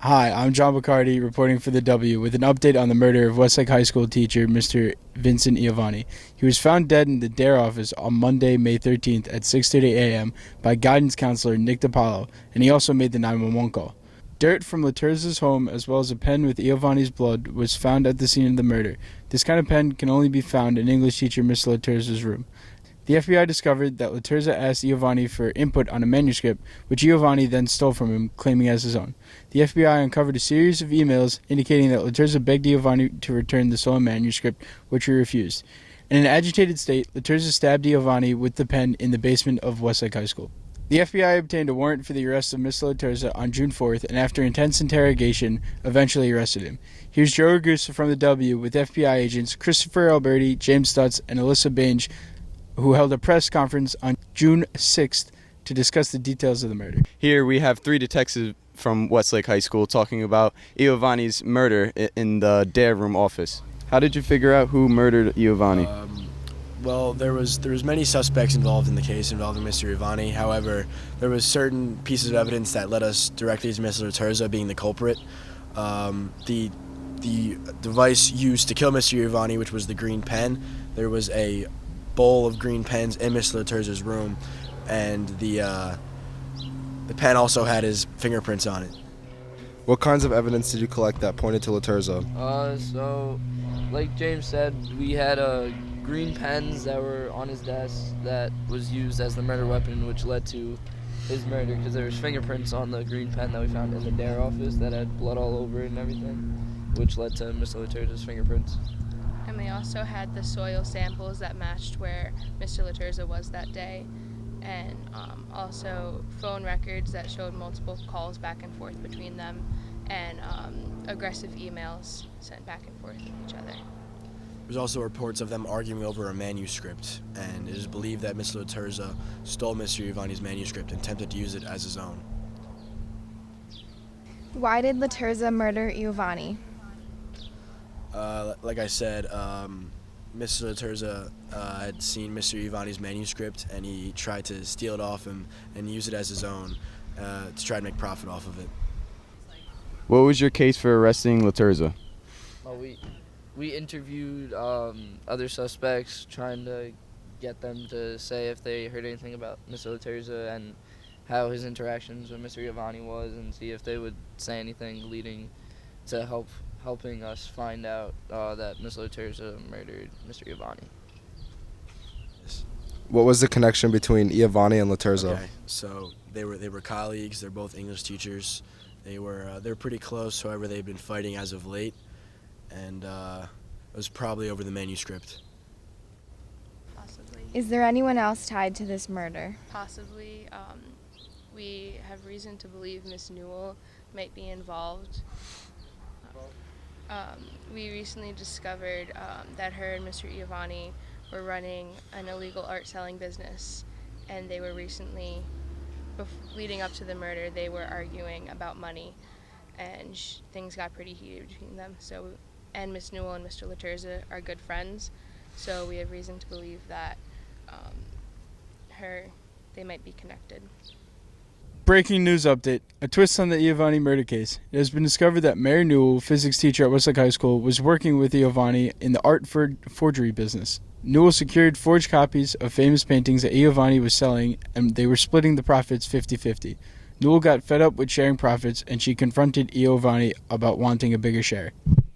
Hi, I'm John Boccardi reporting for the W with an update on the murder of Westlake High School teacher Mr. Vincent Iovane. He was found dead in the DARE office on Monday, May 13th at 6:30 a.m. by guidance counselor Nick DiPaolo, and he also made the 911 call. Dirt from Laterza's home, as well as a pen with Iovane's blood, was found at the scene of the murder. This kind of pen can only be found in English teacher Mr. Laterza's room. The FBI discovered that Laterza asked Iovane for input on a manuscript, which Iovane then stole from him, claiming as his own. The FBI uncovered a series of emails indicating that Laterza begged Iovane to return the stolen manuscript, which he refused. In an agitated state, Laterza stabbed Iovane with the pen in the basement of Westlake High School. The FBI obtained a warrant for the arrest of Mr. Laterza on June 4th, and after intense interrogation, eventually arrested him. Here's Joe Ragusa from the W with FBI agents Christopher Alberti, James Stutz, and Alyssa Bange, who held a press conference on June 6th to discuss the details of the murder. Here we have three detectives from Westlake High School talking about Iovane's murder in the DARE room office. How did you figure out who murdered Iovane? Well, there was many suspects involved in the case involving Mr. Iovane. However, there was certain pieces of evidence that led us directly to Mr. Laterza being the culprit. The device used to kill Mr. Iovane, which was the green pen, there was a bowl of green pens in Mr. Laterza's room, and the pen also had his fingerprints on it. What kinds of evidence did you collect that pointed to Laterza? So, like James said, we had green pens that were on his desk that was used as the murder weapon, which led to his murder, because there was fingerprints on the green pen that we found in the DARE office that had blood all over it and everything, which led to Mr. Laterza's fingerprints. And we also had the soil samples that matched where Mr. Laterza was that day, and also phone records that showed multiple calls back and forth between them, and aggressive emails sent back and forth with each other. There's also reports of them arguing over a manuscript, and it is believed that Mr. Laterza stole Mr. Iovane's manuscript and attempted to use it as his own. Why did Laterza murder Iovane? Like I said, Mr. Laterza had seen Mr. Iovane's manuscript, and he tried to steal it off him and use it as his own to try to make profit off of it. What was your case for arresting Laterza? We interviewed other suspects, trying to get them to say if they heard anything about Mr. Laterza and how his interactions with Mr. Iovane was, and see if they would say anything leading to helping us find out that Mr. Laterza murdered Mr. Iovane. What was the connection between Iovane and Laterza? Okay, so they were colleagues. They're both English teachers. They're pretty close. However, they've been fighting as of late, and it was probably over the manuscript. Possibly. Is there anyone else tied to this murder? Possibly. We have reason to believe Miss Newell might be involved. We recently discovered that her and Mr. Iovane were running an illegal art selling business, and they were recently, leading up to the murder, they were arguing about money, and things got pretty heated between them. And Miss Newell and Mr. Laterza are good friends, so we have reason to believe that they might be connected. Breaking news update. A twist on the Iovane murder case. It has been discovered that Mary Newell, physics teacher at Westlake High School, was working with Iovane in the art forgery business. Newell secured forged copies of famous paintings that Iovane was selling, and they were splitting the profits 50-50. Newell got fed up with sharing profits, and she confronted Iovane about wanting a bigger share.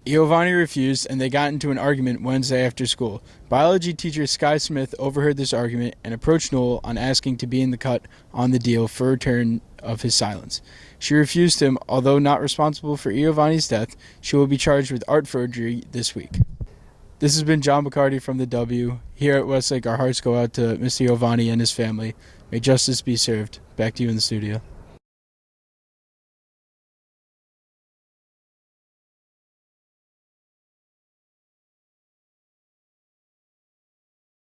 Iovane refused, and they got into an argument Wednesday after school. Biology teacher Sky Smith overheard this argument and approached Newell on asking to be in the cut on the deal for return of his silence. She refused him. Although not responsible for Iovane's death, she will be charged with art forgery this week. This has been John Boccardi from the W. Here at Westlake, our hearts go out to Mr. Iovane and his family. May justice be served. Back to you in the studio.